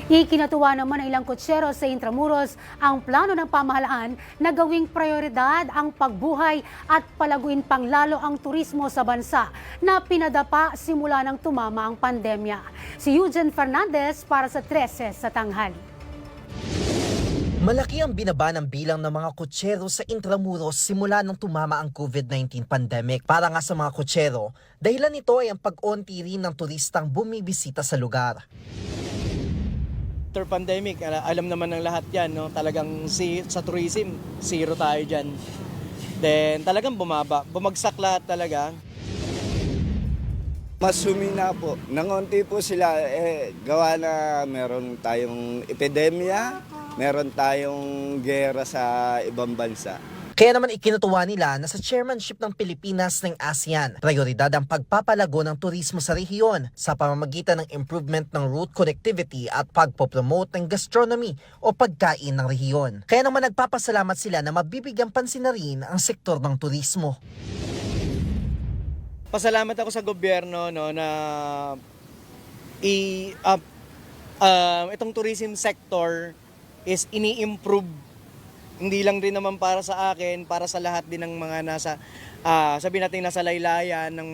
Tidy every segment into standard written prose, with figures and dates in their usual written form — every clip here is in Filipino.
Ikinatuwa naman ng ilang kutsero sa Intramuros ang plano ng pamahalaan na gawing prioridad ang pagbuhay at palaguin pang lalo ang turismo sa bansa na pinadapa simula ng tumama ang pandemya. Si Eugene Fernandez para sa 13 sa tanghali. Malaki ang binaba ng bilang ng mga kutsero sa Intramuros simula nung tumama ang COVID-19 pandemic. Para nga sa mga kutsero, dahilan nito ay ang pag-onti rin ng turistang bumibisita sa lugar. After pandemic, alam naman ng lahat yan, no? Talagang sa tourism, zero tayo dyan. Then talagang bumagsak lahat talaga. Mas humina po. Nangonti po sila, gawa na meron tayong epidemya, meron tayong gera sa ibang bansa. Kaya naman ikinutuwa nila na sa chairmanship ng Pilipinas ng ASEAN, prioridad ang pagpapalago ng turismo sa rehiyon sa pamamagitan ng improvement ng route connectivity at pagpopromote ng gastronomy o pagkain ng rehiyon. Kaya naman nagpapasalamat sila na mabibigyang pansin na rin ang sektor ng turismo. Pasalamat ako sa gobyerno, no, na itong tourism sector is ini-improve. Hindi lang rin naman para sa akin, para sa lahat din ng mga nasa, sabihin natin nasa laylayan ng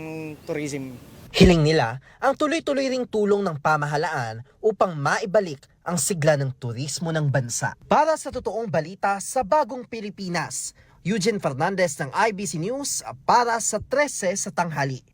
tourism. Hiling nila ang tuloy-tuloy ring tulong ng pamahalaan upang maibalik ang sigla ng turismo ng bansa. Para sa totoong balita sa Bagong Pilipinas, Eugene Fernandez ng IBC News para sa 13 sa tanghali.